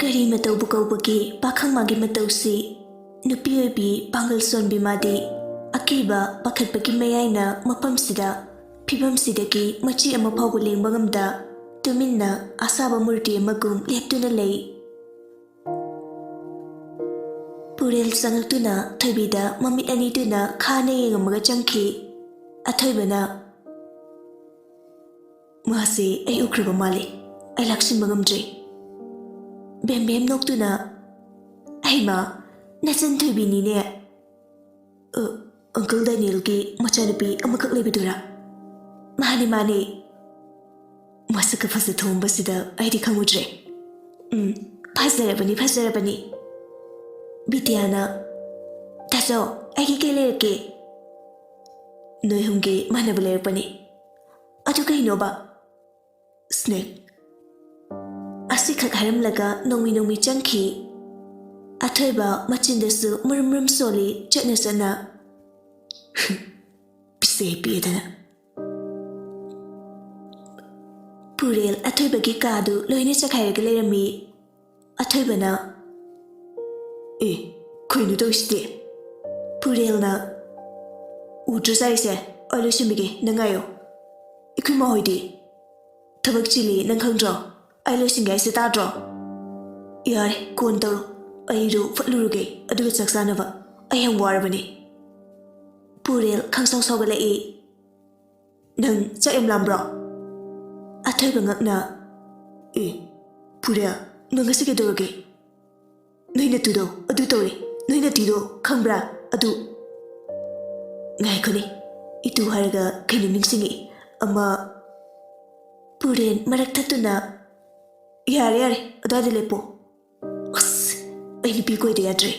Kari matau bukau bagi pakhang magi matau si nupi oibi pangal son bimadi akiba pakhat bagi mayaina mapam sida phibam sidagi machi ama phawu lengba ngamda tuminna asaba murti magum leptuna lei Purel sangaktuna thabida mamit ani tuna khana yengamaga changki athoibana mase ai ukraba male ai laksin bangamdre bem bem noktuna ai ma nasan thoibini ne Uncle Daniel ki machanapi amakak lebidura mani masaka fasa thomba sida aidi khangudre phasarabani Bitiana taso aigi kele ke noi humge manabale pani adu kai no ba snake asikhak haram laga nomi changki athoiba machindasu murum soli chatna sana pise piedana Purel athoiba gi kadu loine chakhairaga lerami athoibana khoinu doiste Purel na udrusaise oloshimige nangayo ikuma hoidi thabak chili nang khangdro ailosingai se tadro yare kon toro airu fatluruge aduga chaksanaba ayam warabani Purel khangsau saugalai nang chayam lambro athoiba ngakna Purel nang asige doroge Noina tudo adu tore noina tido khangbra adu ngai khone itu haraga khainu ningsingi ama Puren marak thatuna yare adade lepo as ai ni pi koi de atre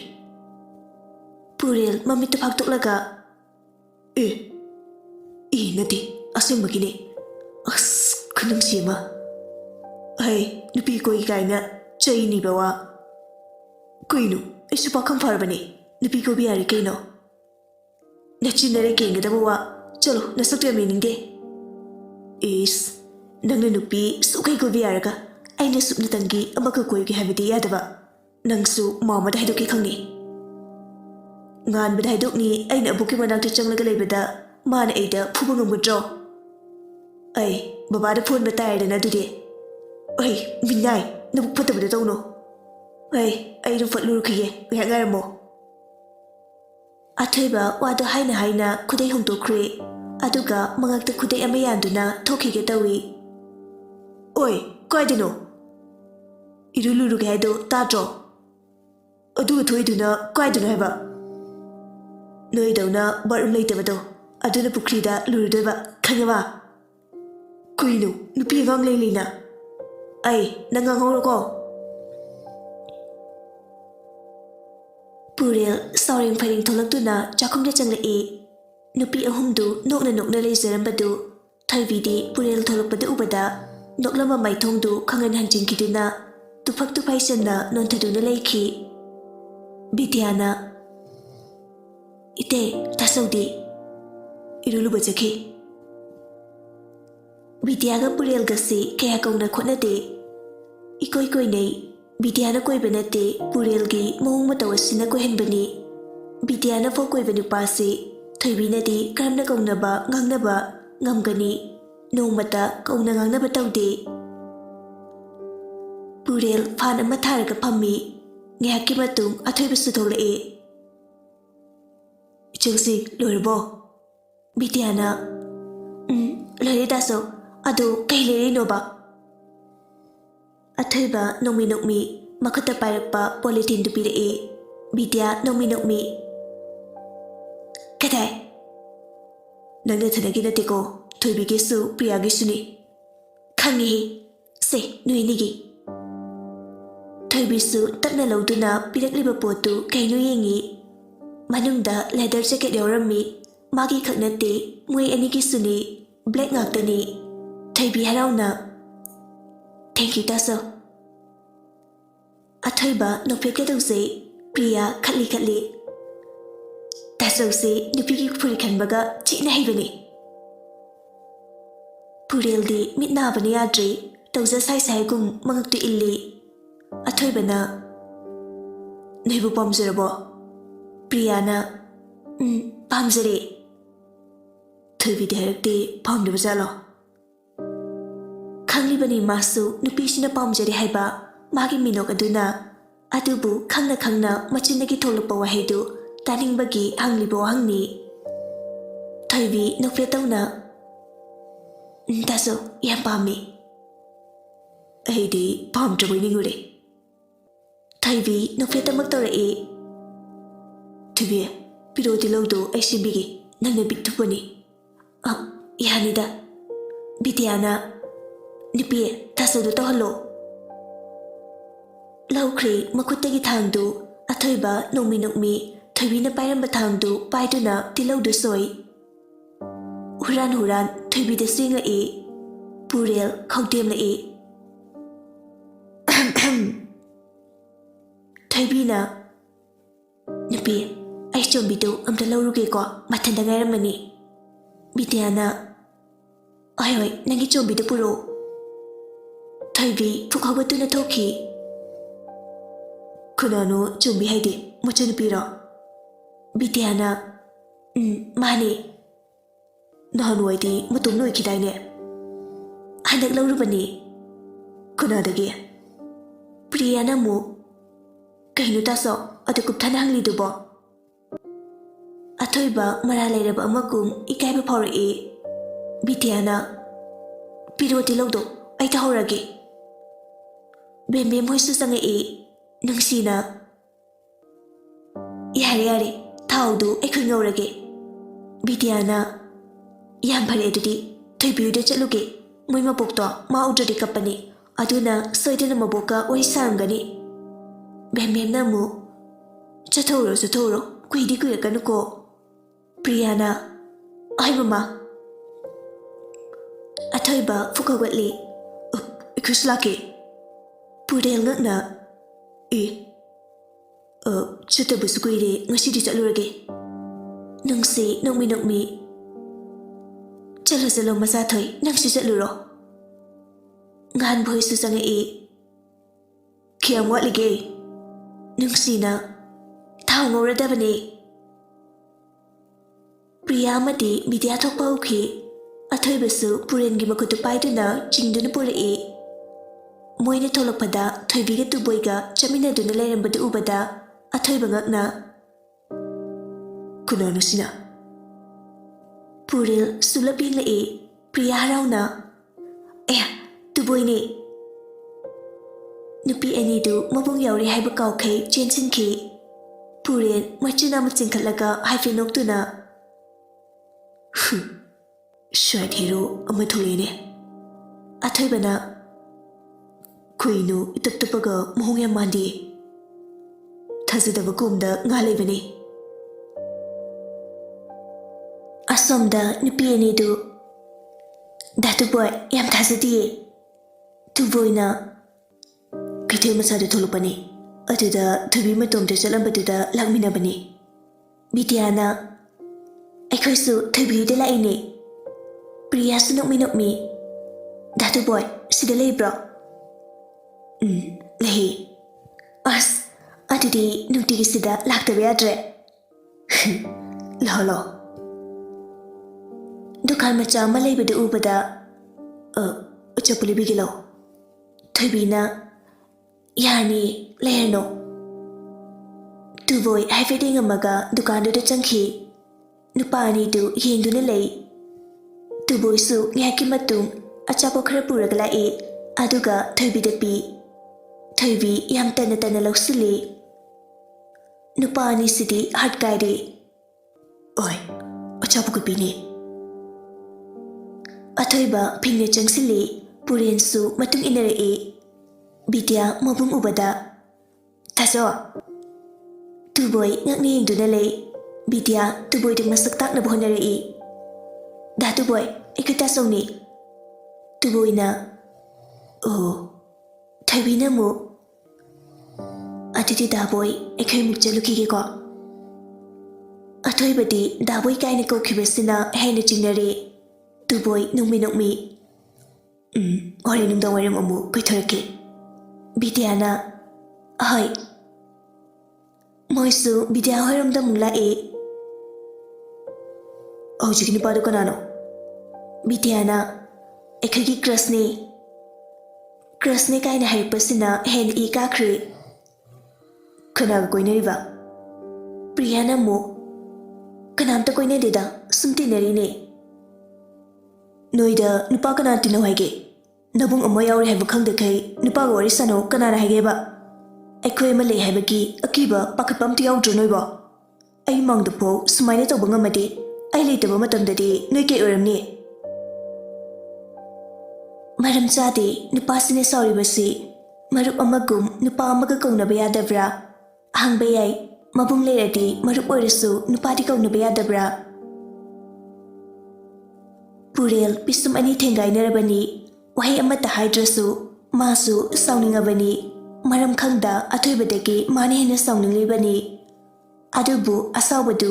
Purel mamit phaktok laga nati aseng bagine as khunung sima ai nupi koi kaina chai ni bawa Koinu, isu pakham farbani, nupi ko biari kaino. Nachinare kenga dabawa, chalo nasakya meaning de. Is, nangna nupi sukai ko biaraga, aina supna tangi amaka koi ki habiti yadaba. Nangsu mama da haidoki khangi. Ngan bada haidok ni aina abuki manakta changlaga leibada, mana aida phubangam gudro. Ai, babada phone batayar dana dude. Ai, minay, nabuk patabada tawno. Ai ru fatlu khiye ngar mo Athoiba wado haina khudai hongtokre aduga mangakta khudai ama yanduna thokhige tawi Oi kaidino iruluru gaido tadro aduga thoiduna kaiduna heba noidona barum leitabado aduna pukrida lurudeba khangaba kuino nupi ngang leilina ai nangang horoko Purel soring fighting tholakuna chakhumda changlai nupi ahumdu nokna leijarambadu thaividi Purel tholakpada ubada noklama maithongdu khangan hanjingkiduna tufak tupaisanna nonthaduna leikhi Bityana ite tasaudi iruluba jakhi Bityaga Purel gasi kaya kauna khonade ikoi nei Bidyana koi benate Purel gi mong matawasina ko henbani Bidyana fo koi benu pasi thoibina di karamna kaunaba ngangnaba ngamgani nongmata kauna ngangnaba tawde Purel phan ama tharaga phammi ngehaki matung athoiba su tholai chengsi lorbo Bidyana lore daso adu kai lere noba Athoiba nokmi makata pairakpa polythene du pire Bidya nokmi Kadai Nangna thanagi nateko thoibi gesu priya gesuni Khangi se nuinigi Thoibi su takna lauduna pirakliba potu kainu yengi Manungda leather jacket yaurami magi khaknate mui anigi suni black ngaktani Thoibi harauna Thank you, Taso. Athoiba nopeka dose Priya khatli. Taso se nupiki phuri khanbaga china haibani. Purel di mitna bani adri tawza sai gum mangaktu illi ꯑꯊꯣꯏꯕꯅ ꯅꯣꯏꯕꯨ ꯄꯥꯝꯖꯔꯕꯣ? ꯄ꯭ꯔꯤꯌꯥꯅ ꯄꯥꯝꯖꯔꯦ꯫ ꯊꯣꯏꯕꯤꯗꯤ ꯍꯥꯏꯔꯛꯇꯦ ꯄꯥꯝꯗꯕ ꯖꯥꯠꯂꯣ? ꯈꯪꯂꯤꯕꯅꯤ ꯃꯥꯁꯨ ꯅꯨꯄꯤꯁꯤꯅ ꯄꯥꯝꯖꯔꯦ ꯍꯥꯏꯕ ꯃꯥꯒꯤ ꯃꯤꯅꯣꯛ ꯑꯗꯨꯅ, ꯑꯗꯨꯕꯨ ꯈꯪꯅ ꯈꯪꯅ ꯃꯆꯤꯟꯗꯒꯤ ꯊꯣꯛꯂꯛꯄ ꯋꯥꯍꯩꯗꯨ ꯇꯥꯅꯤꯡꯕꯒꯤ ꯍꯪꯂꯤꯕ ꯋꯥꯍꯪꯅꯤ꯫ ꯊꯣꯏꯕꯤ ꯅꯣꯛꯐꯦꯠ ꯇꯧꯅ ꯇꯥꯁꯨ ꯌꯥꯝ ꯄꯥꯝꯃꯤ꯫ ꯑꯩꯗꯤ ꯄꯥꯝꯗ꯭ꯔꯕꯣꯏ ꯅꯤꯡꯉꯨꯔꯦ꯫ ꯊꯣꯏꯕꯤ ꯅꯣꯛꯐꯦꯠꯇꯃꯛ ꯇꯧꯔꯛꯏ꯫ ꯊꯣꯏꯕꯤ, ꯄꯤꯔꯛꯑꯣ ꯇꯤꯜꯍꯧꯗꯣ ꯑꯩ ꯁꯦꯝꯕꯤꯒꯦ, ꯅꯪꯅ ꯕꯤꯠ ꯊꯨꯞꯄꯅꯤ꯫ ꯌꯥꯅꯤꯗ꯫ ꯕꯤꯗ꯭ꯌꯥꯅ ꯅꯨꯄꯤ ꯇꯥꯁꯨꯗꯣ ꯇꯧꯍꯜꯂꯣ꯫ ꯂꯧꯈ꯭ꯔꯦ ꯃꯈꯨꯠꯇꯒꯤ ꯊꯥꯡꯗꯨ꯫ ꯑꯊꯣꯏꯕ ꯅꯣꯛꯃꯤ ꯅꯣꯛꯃꯤ ꯊꯣꯏꯕꯤꯅ ꯄꯥꯏꯔꯝꯕ ꯊꯥꯡꯗꯨ ꯄꯥꯏꯗꯨꯅ ꯇꯤꯜꯍꯧꯗꯨ ꯁꯣꯏ꯫ ꯍꯨꯔꯥꯟ ꯍꯨꯔꯥꯟ ꯊꯣꯏꯕꯤꯗꯁꯨ ꯌꯦꯡꯂꯛꯏ꯫ ꯄꯨꯔꯦꯜ ꯈꯧꯇꯦꯝꯂꯛꯏ꯫ ꯊꯣꯏꯕꯤꯅ ꯅꯨꯄꯤ, ꯑꯩ ꯆꯣꯝꯕꯤꯗꯨ ꯑꯝꯇ ꯂꯧꯔꯨꯒꯦꯀꯣ, ꯃꯊꯟꯇ ꯉꯥꯏꯔꯝꯃꯅꯤ꯫ ꯕꯤꯗ꯭ꯌꯥꯅ ꯍꯣꯏ ꯍꯣꯏ, ꯅꯪꯒꯤ ꯆꯣꯝꯕꯤꯗꯨ ꯄꯨꯔꯛꯑꯣ꯫ ꯊꯣꯏꯕꯤ ꯄꯨꯛ ꯍꯧꯒꯠꯇꯨꯅ ꯊꯣꯛꯈꯤ꯫ ꯀꯅꯥꯅꯣ ꯆꯣꯝꯕꯤ ꯍꯥꯏꯗꯤ? ꯃꯆꯟꯅꯨꯄꯤꯔꯣ? ꯕꯤꯗ꯭ꯌꯥꯅ ꯃꯥꯅꯦ꯫ ꯅꯍꯥꯟꯋꯥꯏꯗꯤ ꯃꯇꯣꯝꯅ ꯑꯣꯏꯈꯤꯗꯥꯏꯅꯦ? ꯍꯟꯗꯛ ꯂꯧꯔꯨꯕꯅꯤ꯫ ꯀꯅꯥꯗꯒꯤ? ꯄ꯭ꯔꯤꯌꯥꯅ ꯑꯃꯨꯛ ꯀꯩꯅꯣ ꯇꯥꯁꯣ ꯑꯗꯨ ꯀꯨꯞꯊꯅ ꯍꯪꯂꯤꯗꯨꯕꯣ? ꯑꯊꯣꯏꯕ ꯃꯔꯥ ꯂꯩꯔꯕ ꯑꯃꯒꯨꯝ ꯏꯀꯥꯏꯕ ꯐꯥꯎꯔꯛꯏ꯫ ꯕꯤꯗ꯭ꯌꯥꯅ ꯄꯤꯔꯛꯑꯣ ꯇꯤꯜꯍꯧꯗꯣ ꯑꯩ ꯇꯧꯍꯧꯔꯒꯦ꯫ ꯕꯦꯝꯕꯦꯝ ꯍꯣꯏꯁꯨ ꯆꯪꯉꯛꯏ ꯅꯨꯡꯁꯤꯅ꯫ ꯌꯥꯔꯦ ꯌꯥꯔꯦ, ꯊꯥꯎꯗꯨ ꯑꯩꯈꯣꯏ ꯉꯧꯔꯒꯦ꯫ ꯕꯤꯗ꯭ꯌꯥꯅ ꯌꯥꯝ ꯐꯔꯦ, ꯑꯗꯨꯗꯤ ꯊꯣꯏꯕꯤꯍꯣꯏꯗ ꯆꯠꯂꯨꯒꯦ, ꯃꯣꯏ ꯃꯕꯣꯛꯇꯣ ꯃꯥ ꯎꯗ꯭ꯔꯗꯤ ꯀꯞꯄꯅꯤ, ꯑꯗꯨꯅ ꯁꯣꯏꯗꯅ ꯃꯕꯣꯛꯀ ꯋꯥꯔꯤ ꯁꯥꯔꯝꯒꯅꯤ꯫ ꯕꯦꯝꯕꯦꯝꯅ ꯑꯃꯨꯛ ꯆꯠꯊꯣꯛꯎꯔꯣ ꯆꯠꯊꯣꯛꯎꯔꯣ, ꯀꯨꯏꯗꯤ ꯀꯨꯏꯔꯛꯀꯅꯨꯀꯣ꯫ ꯄ꯭ꯔꯤꯌꯥꯅ ꯍꯣꯏ ꯃꯃꯥ꯫ ꯑꯊꯣꯏꯕ ꯐꯨꯛ ꯍꯧꯒꯠꯂꯤ꯫ ꯑꯩꯈꯣꯏꯁꯨ ꯂꯥꯛꯀꯦ꯫ ꯄꯨꯔꯦꯜ ꯉꯛꯅ ꯆꯠꯇꯕꯁꯨ ꯀꯨꯏꯔꯦ, ꯉꯁꯤꯗꯤ ꯆꯠꯂꯨꯔꯒꯦ꯫ ꯅꯨꯡꯁꯤ ꯅꯣꯛꯃꯤ ꯅꯣꯛꯃꯤ ꯆꯠꯂꯣ ꯆꯠꯂꯣ ꯃꯆꯥꯊꯣꯏ, ꯅꯪꯁꯨ ꯆꯠꯂꯨꯔꯣ꯫ ꯉꯥꯟꯕ ꯍꯣꯏꯁꯨ ꯆꯪꯉꯛꯏ꯫ ꯀꯌꯥꯝ ꯋꯥꯠꯂꯤꯒꯦ? ꯅꯨꯡꯁꯤꯅ ꯊꯥꯎ ꯉꯧꯔꯗꯕꯅꯦ꯫ ꯄ꯭ꯔꯤꯌꯥ ꯑꯃꯗꯤ ꯕꯤꯗ꯭ꯌꯥ ꯊꯣꯛꯄ ꯍꯧꯈꯤ꯫ ꯑꯊꯣꯏꯕꯁꯨ ꯄꯨꯔꯦꯟꯒꯤ ꯃꯈꯨꯠꯇꯨ ꯄꯥꯏꯗꯨꯅ ꯆꯤꯡꯗꯨꯅ ꯄꯨꯔꯛꯏ꯫ ꯃꯣꯏꯅ ꯊꯣꯛꯂꯛꯄꯗ ꯊꯣꯏꯕꯤꯒ ꯇꯨꯕꯣꯏꯒ ꯆꯠꯃꯤꯟꯅꯗꯨꯅ ꯂꯩꯔꯝꯕꯗꯨ ꯎꯕꯗ ꯑꯊꯣꯏꯕ ꯉꯛꯅ ꯀꯅꯥꯅꯣ ꯁꯤꯅ? ꯄꯨꯔꯦꯜ ꯁꯨꯂꯞ ꯌꯦꯡꯂꯛꯏ꯫ ꯄ꯭ꯔꯤꯌꯥ ꯍꯔꯥꯎꯅ ꯇꯨꯕꯣꯏꯅꯦ꯫ ꯅꯨꯄꯤ ꯑꯅꯤꯗꯨ ꯃꯕꯨꯡ ꯌꯥꯎꯔꯦ ꯍꯥꯏꯕ ꯀꯥꯎꯈꯩ ꯆꯦꯟꯁꯤꯟꯈꯤ꯫ ꯄꯨꯔꯦꯜ ꯃꯆꯤꯟ ꯑꯃ ꯆꯤꯡꯈꯠꯂꯒ ꯍꯥꯏꯐꯦꯠ ꯅꯣꯛꯇꯨꯅ ꯁ꯭ꯋꯥꯏꯠ ꯍꯦꯔꯣ ꯑꯃ ꯊꯣꯛꯂꯛꯏꯅꯦ꯫ ꯑꯊꯣꯏꯕꯅ ꯀꯩꯅꯣ ꯏꯇꯞ ꯇꯞꯄꯒ ꯃꯑꯣꯡ ꯌꯥꯝ ꯃꯥꯟꯗꯦ, ꯊꯥꯖꯗꯕ ꯀꯣꯝꯗ ꯉꯥ ꯂꯩꯕꯅꯤ꯫ ꯑꯁꯣꯝꯗ ꯅꯨꯄꯤ ꯑꯅꯤꯗꯨ ꯗꯥ ꯇꯨꯕꯣꯏ ꯌꯥꯝ ꯊꯥꯖꯗꯤꯌꯦ꯫ ꯇꯨꯕꯣꯏꯅ ꯀꯩꯊꯦꯜ ꯃꯆꯥꯗ ꯊꯣꯛꯂꯛꯄꯅꯤ, ꯑꯗꯨꯗ ꯊꯣꯏꯕꯤ ꯃꯇꯣꯝꯇ ꯆꯠꯂꯝꯕꯗꯨꯗ ꯂꯥꯛꯃꯤꯟꯅꯕꯅꯤ꯫ ꯕꯤꯗ꯭ꯌꯥꯅ ꯑꯩꯈꯣꯏꯁꯨ ꯊꯣꯏꯕꯤꯍꯣꯏꯗ ꯂꯥꯛꯏꯅꯦ꯫ ꯄ꯭ꯔꯤꯌꯥꯁꯨ ꯅꯣꯛꯃꯤ ꯅꯣꯛꯃꯤ ꯗꯥ ꯇꯨꯕꯣꯏ ꯁꯤꯗ ꯂꯩꯕ꯭ꯔꯣ? ꯂꯩ꯫ ꯑꯁ ꯑꯗꯨꯗꯤ ꯅꯨꯡꯇꯤꯒꯤ ꯁꯤꯗ ꯂꯥꯛꯇꯕ ꯌꯥꯗ꯭ꯔꯦ꯫ ꯂꯥꯛꯑꯣ ꯂꯥꯛꯑꯣ꯫ ꯗꯨꯀꯥꯟ ꯃꯆꯥ ꯑꯃ ꯂꯩꯕꯗꯨ ꯎꯕꯗ ꯑꯆꯥꯄꯣꯠ ꯂꯩꯕꯤꯒꯦ ꯂꯥꯛꯑꯣ꯫ ꯊꯣꯏꯕꯤꯅ ꯌꯥꯅꯤ ꯂꯩꯔꯅꯣ꯫ ꯇꯨꯕꯣꯏ ꯍꯥꯏꯐꯦꯠ ꯌꯦꯡꯉꯝꯃꯒ ꯗꯨꯀꯥꯟꯗꯨꯗ ꯆꯪꯈꯤ꯫ ꯅꯨꯄꯥ ꯑꯅꯤꯗꯨ ꯌꯦꯡꯗꯨꯅ ꯂꯩ꯫ ꯇꯨꯕꯣꯏꯁꯨ ꯉꯥꯏꯍꯥꯛꯀꯤ ꯃꯇꯨꯡ ꯑꯆꯥꯄꯣꯠ ꯈꯔ ꯄꯨꯔꯒ ꯂꯥꯛꯏ, ꯑꯗꯨꯒ ꯊꯣꯏꯕꯤꯗ ꯄꯤ꯫ ꯊꯣꯏꯕꯤ ꯌꯥꯝ ꯇꯟꯅ ꯇꯟꯅ ꯂꯧꯁꯤꯜꯂꯤ꯫ ꯅꯨꯄꯥ ꯑꯅꯤꯁꯤꯗꯤ ꯍꯥꯠ ꯀꯥꯏꯔꯤ꯫ ꯑꯣꯏ ꯑꯆꯥꯄꯣꯠ ꯄꯤꯅꯤ꯫ ꯑꯊꯣꯏꯕ ꯐꯤꯡꯅ ꯆꯪꯁꯤꯜꯂꯤ꯫ ꯄꯨꯔꯦꯟꯁꯨ ꯃꯇꯨꯡ ꯏꯟꯅꯔꯛꯏ꯫ ꯕꯤꯗ꯭ꯌꯥ ꯃꯕꯨꯡ ꯎꯕꯗ ꯇꯥꯆꯣ꯫ ꯇꯨꯕꯣꯏ ꯉꯛꯅ ꯌꯦꯡꯗꯨꯅ ꯂꯩ꯫ ꯕꯤꯗ꯭ꯌꯥ ꯇꯨꯕꯣꯏꯗ ꯃꯁꯛ ꯇꯥꯛꯅꯕ ꯍꯣꯠꯅꯔꯛꯏ꯫ ꯗꯥ ꯇꯨꯕꯣꯏ ꯑꯩꯈꯣꯏ ꯇꯥꯆꯧꯅꯤ꯫ ꯇꯨꯕꯣꯏꯅ ꯑꯣ꯫ ꯊꯣꯏꯕꯤꯅ ꯑꯃꯨꯛ ꯑꯗꯨꯗꯤ ꯗꯥꯕꯣꯏ ꯑꯩꯈꯣꯏ ꯑꯃꯨꯛ ꯆꯠꯂꯨꯈꯤꯒꯦꯀꯣ꯫ ꯑꯊꯣꯏꯕꯗꯤ ꯗꯥꯕꯣꯏ ꯀꯥꯏꯅ ꯀꯧꯈꯤꯕꯁꯤꯅ ꯍꯦꯟꯅ ꯆꯤꯡꯅꯔꯤ꯫ ꯇꯨꯕꯣꯏ ꯅꯣꯛꯃꯤ ꯅꯣꯛꯃꯤ ꯍꯣꯔꯦꯟ ꯅꯨꯡꯗꯥꯡ ꯋꯥꯏꯔꯝ ꯑꯃꯨꯛ ꯀꯣꯏꯊꯣꯔꯛꯀꯦ꯫ ꯕꯤꯗ꯭ꯌꯥꯅ Hoi. Moisu Bidya hoiramda mula e. Hojiki nupado kanano? Bidya na ekhagi Krasne kaina haripasina hen I kakri. Kanaga koinariba. Priyana mo. Kanamta koinarida sumtinari ne. Noida nupa kana tino haige. Nabung amo yauri haibu khangdakai nupa wari sano kanara haigeba. Aikhoy ma lei haibagi akiba pakapam ti yaudro noiba. Ai mangdapho sumaina tawba ngamadi ai leitaba matamdadi noi ke oramni. Maram chade nupa sine sauribasi marup amagum nupa amaga kaunaba yadabra. Hangba yai mabung leiradi marup oirasu nupa di kaunaba yadabra. Purel pisum ani thengai narabani wahi amata haidrasu masu sauningabani maram khangda athoibadagi mane hena sauninglibani adubu asawbadu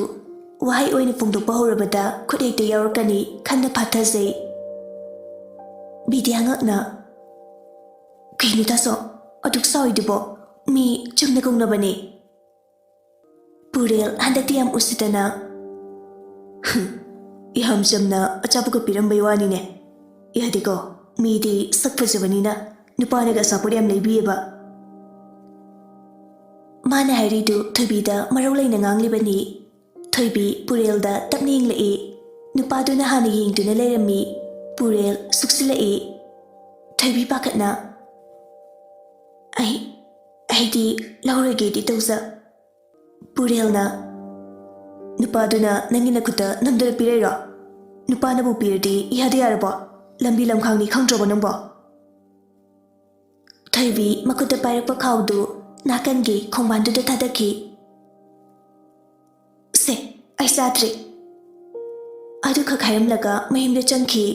wahi oina phongdokpa horabada khudekta yaurkani khanna phathajai Bidya ngakna kainu taso aduk sawidibo mi chumna kongnabani Purel handati yam usitana Iham jamna achapuka pirambai wani ne. Ihadiko midi sakfajabanina nupanaga sapuri am leibiyeba. Mana haridu Thoibida marolaina nganglibani. Thoibi Purelda tapning lai. Nupaduna hana yingduna leirami. Purel suksilai. Thoibi pakatna. Aidi laurage di tauza. Purelna Nupaduna nangina kuta namdara pirera. Nupana bu pirdi ihade yarabo. Lambi lamkhangni khangdrabo nangbo. Thoibi makuta pairakpa khawdu nakangi khongbanduda thadaki. Se, ai sadri. Adu khakharamlaga mahimda changki.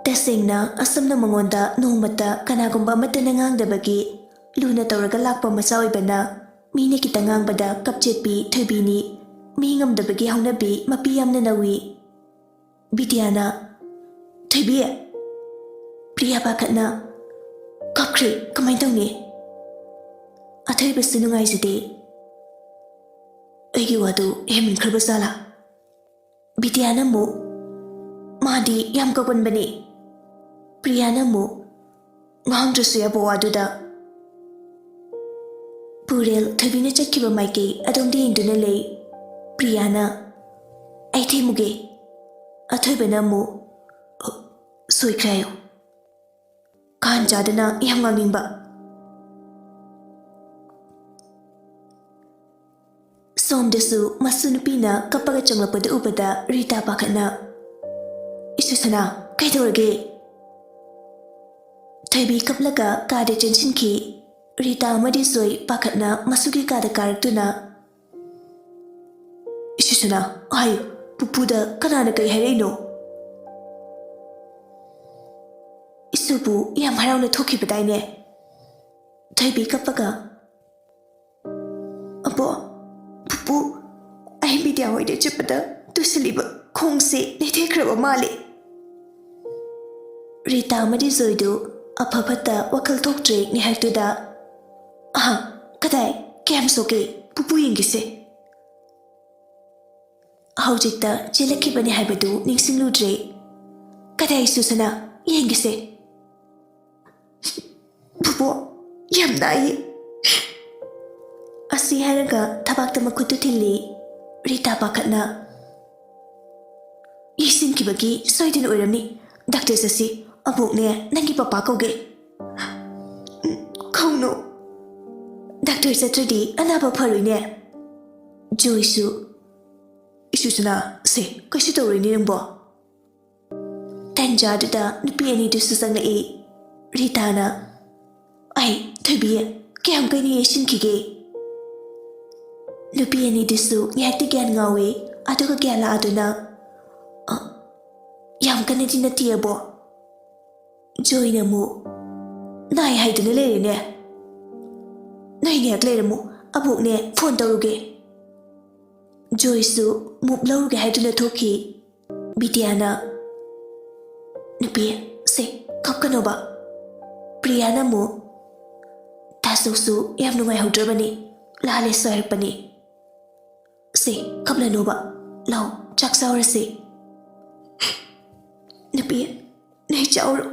Tasengna asamna mangonda nongmata kanagumba amata nangangdabagi luna tawraga lakpa masaoibana mine kita ngangbada kapchepi Thoibini mi ngamdabagi haunabi mapi yamna nawi. Bidyana Thoibi Priya pakatna kapkri kamai tawni Athoibasu nungaizade aigi wadu hemin kharbasala Bidyana mu madi yam kagonbani Priyana mu ngangdrasu yabo waduda Purel Thoibina chakkiba maikei adongdi yingduna lei Priyana ai theimuge Athoibana mu soikrayo Khan jadana yam ngangningba Somdasu masu nupina kapaga changlappada ubada Rita pakatna Isusana kaidorage Thoibi kaplaga kada chanchinki Rita amadi soi pakatna masugi kada karaktuna Isusana ayo pupuda kanana kai hareino Isubu yam harauna thokibadaine Thoibi kapaga Apo pupu ai Bidya hoide chippada tusaliba khongse lethekraba male Rita amadi zoidu apapata wakal thoktre ngihaktuda Aha kadai kem soke pupu yingise Haujikta jelakibani haibadu ningsingludre kadai susana yengise Pupu yam nai Asi haraga thabakta makutu thilli Rita pakatna Yisinkibagi soidin oiramni Doctor sasi abukne nangi papa kauge Kauno Doctor satradi anaba pharuine Joisu Isusuna se kashi tawrini nangbo Tanjaduda nupi ani dusu sangai Rita na Ai Thoibi kayam kaini yeshinkige Nupi ani dusu ngakti gyan ngawe aduga gyala aduna Yam kanadi natiyabo Joina mu Nai haiduna leirine Nai nek leiramu abukne phone tawruge Joisu mup lauruge haiduna thoki Bidyana Nupi se kapkanoba Priyana mu ꯑꯁꯨꯛꯁꯨ ꯌꯥꯝ ꯅꯨꯡꯉꯥꯏꯍꯧꯗ꯭ꯔꯕꯅꯤ ꯂꯥꯜꯂꯦ ꯁꯣꯏꯔꯛꯄꯅꯤ ꯁꯤ ꯀꯞꯂꯅꯨꯕ ꯂꯥꯎ ꯆꯥꯛ ꯆꯥꯎꯔꯁꯤ ꯅꯨꯄꯤ ꯅꯣꯏ ꯆꯥꯎꯔꯣ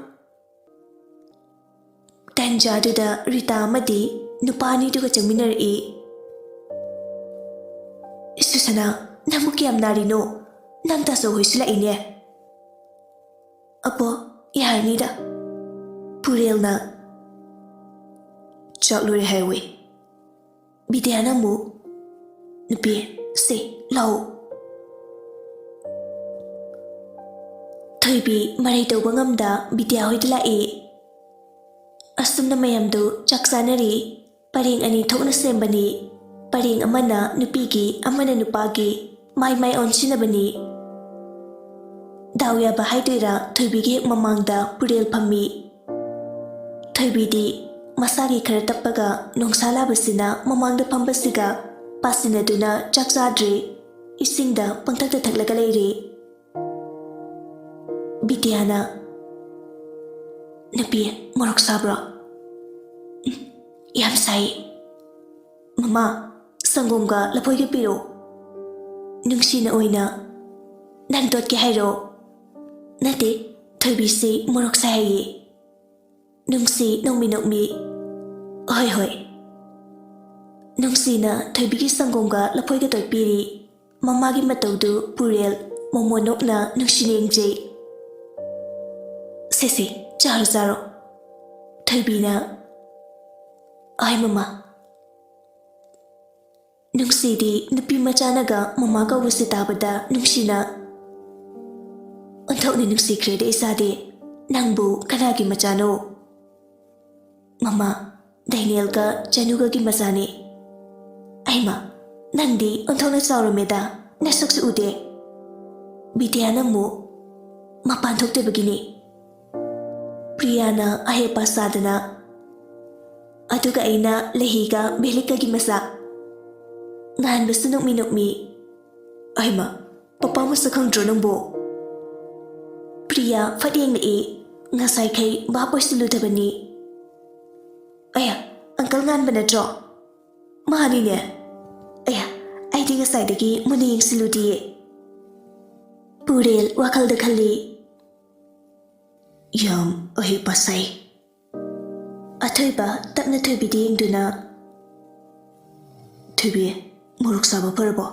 ꯇꯥꯟꯖꯥꯗꯨꯗ ꯔꯤꯇꯥ ꯑꯃꯗꯤ ꯅꯨꯄꯥ ꯑꯅꯤꯗꯨꯒ ꯆꯪꯃꯤꯟꯅꯔꯛꯏ ꯁꯨꯁꯅꯥ ꯅꯪꯕꯨ ꯀꯌꯥꯝ ꯅꯥꯔꯤꯅꯣ ꯅꯪ ꯇꯥꯆꯧ ꯍꯣꯏꯁꯨ ꯂꯥꯛꯏꯅꯦ ꯑꯄꯣ ꯌꯥꯔꯅꯤꯗ ꯄꯨꯔꯦꯜꯅ ꯆꯥꯛ ꯂꯣꯏꯔꯦ ꯍꯥꯏꯋꯦ ꯕꯤꯗ꯭ꯌꯥꯅ ꯑꯃꯨꯛ ꯅꯨꯄꯤ ꯁꯤ ꯂꯥꯎ ꯊꯣꯏꯕꯤ ꯃꯔꯩ ꯇꯧꯕ ꯉꯝꯗ ꯕꯤꯗ꯭ꯌꯥ ꯍꯣꯏꯗ ꯂꯥꯛꯏ ꯑꯁꯨꯝꯅ ꯃꯌꯥꯝꯗꯨ ꯆꯥꯛ ꯆꯥꯅꯔꯤ ꯄꯔꯦꯡ ꯑꯅꯤ ꯊꯣꯛꯅ ꯁꯦꯝꯕꯅꯤ ꯄꯔꯦꯡ ꯑꯃꯅ ꯅꯨꯄꯤꯒꯤ ꯑꯃꯅ ꯅꯨꯄꯥꯒꯤ ꯃꯥꯏ ꯃꯥꯏ ꯑꯣꯟꯁꯤꯟꯅꯕꯅꯤ ꯗꯥꯎ ꯌꯥꯕ ꯍꯥꯏꯗꯣꯏꯔꯥ ꯊꯣꯏꯕꯤꯒꯤ ꯍꯦꯛ ꯃꯃꯥꯡꯗ ꯄꯨꯔꯦꯜ ꯐꯝꯃꯤ ꯊꯣꯏꯕꯤꯗꯤ ꯃꯁꯥꯒꯤ ꯈꯔ ꯇꯞꯄꯒ ꯅꯣꯡꯁꯥ ꯂꯥꯕꯁꯤꯅ ꯃꯃꯥꯡꯗ ꯐꯝꯕꯁꯤꯒ ꯄꯥꯁꯤꯟꯅꯗꯨꯅ ꯆꯥꯛ ꯆꯥꯗ꯭ꯔꯤ ꯏꯁꯤꯡꯗ ꯄꯪꯊꯛꯇ ꯊꯛꯂꯒ ꯂꯩꯔꯤ ꯕꯤꯗ꯭ꯌꯥꯅ ꯅꯨꯄꯤ ꯃꯣꯔꯣꯛ ꯁꯥꯕ꯭ꯔꯣ ꯌꯥꯝ ꯁꯥꯏ ꯃꯃꯥ ꯁꯪꯒꯣꯝꯒ ꯂꯐꯣꯏꯒ ꯄꯤꯔꯣ ꯅꯨꯡꯁꯤꯅ ꯑꯣꯏꯅ ꯅꯪ ꯇꯣꯠꯀꯦ ꯍꯥꯏꯔꯣ ꯅꯠꯇꯦ ꯊꯣꯏꯕꯤꯁꯤ ꯃꯣꯔꯣꯛ ꯁꯥꯏ ꯍꯥꯏꯌꯦ ꯅꯨꯡꯁꯤ ꯅꯣꯡꯃꯤ ꯅꯣꯛꯃꯤ ꯍꯣꯏ ꯍꯣꯏ ꯅꯨꯡꯁꯤꯅ ꯊꯣꯏꯕꯤꯒꯤ ꯁꯪꯒꯣꯝꯒ ꯂꯐꯣꯏꯒ ꯇꯣꯠꯄꯤꯔꯤ ꯃꯃꯥꯒꯤ ꯃꯇꯧꯗꯨ ꯄꯨꯔꯦꯜ ꯃꯣꯃꯣꯅꯣꯛꯅ ꯅꯨꯡꯁꯤꯅ ꯌꯦꯡꯖꯩ ꯁꯦꯁꯦ ꯆꯥꯔꯣ ꯆꯥꯔꯣ ꯊꯣꯏꯕꯤꯅ ꯑꯩ ꯃꯃꯥ ꯅꯨꯡꯁꯤꯗꯤ ꯅꯨꯄꯤ ꯃꯆꯥꯅꯒ ꯃꯃꯥ ꯀꯧꯕꯁꯤ ꯇꯥꯕꯗ ꯅꯨꯡꯁꯤꯅ ꯑꯣꯟꯊꯣꯛꯅ ꯅꯨꯡꯁꯤꯈ꯭ꯔꯦꯗ ꯏꯆꯥꯗꯤ ꯅꯪꯕꯨ ꯀꯅꯥꯒꯤ ꯃꯆꯥꯅꯣ ꯃꯃꯥ ꯗꯥꯏꯅꯦꯜꯒ ꯆꯅꯨꯒꯒꯤ ꯃꯆꯥꯅꯤ ꯑꯩꯃ ꯅꯪꯗꯤ ꯑꯣꯟꯊꯣꯛꯅ ꯆꯥꯎꯔꯝꯃꯦꯗ ꯅꯁꯛꯁꯨ ꯎꯗꯦ ꯕꯤꯗ꯭ꯌꯥꯅ ꯑꯃꯨꯛ ꯃꯄꯥꯟ ꯊꯣꯛꯇꯕꯒꯤꯅꯤ ꯄ꯭ꯔꯤꯌꯥꯅ ꯑꯍꯦꯄꯥ ꯁꯥꯗꯅ ꯑꯗꯨꯒ ꯑꯩꯅ ꯂꯩꯍꯤꯒ ꯕꯦꯂꯤꯛꯀꯒꯤ ꯃꯆꯥ ꯉꯥꯟꯕꯁꯨ ꯅꯣꯛꯃꯤ ꯅꯣꯛꯃꯤ ꯑꯩꯃ ꯄꯄꯥ ꯃꯁꯛ ꯈꯪꯗ꯭ꯔꯣ ꯅꯪꯕꯣ ꯄ꯭ꯔꯤꯌꯥ ꯐꯠ ꯌꯦꯡꯂꯛꯏ ꯉꯁꯥꯏꯈꯩ ꯚꯥꯞ ꯑꯣꯏꯁꯤꯜꯂꯨꯗꯕꯅꯤ ꯑꯌꯥ ꯑꯪꯀꯜ ꯉꯥꯟꯕ ꯅꯠꯇ꯭ꯔꯣ ꯃꯥꯅꯤꯅꯦ ꯑꯌꯥ ꯑꯩꯗꯤ ꯉꯁꯥꯏꯗꯒꯤ ꯃꯨꯟꯅ ꯌꯦꯡꯁꯤꯜꯂꯨꯗꯤꯌꯦ ꯄꯨꯔꯦꯜ ꯋꯥꯈꯜꯗ ꯈꯜꯂꯤ ꯌꯥꯝ ꯑꯍꯦꯄꯥ ꯁꯥꯏ ꯑꯊꯣꯏꯕ ꯇꯞꯅ ꯊꯣꯏꯕꯤꯗ ꯌꯦꯡꯗꯨꯅ ꯊꯣꯏꯕꯤ ꯃꯣꯔꯣꯛ ꯁꯥꯕ ꯐꯔꯕꯣ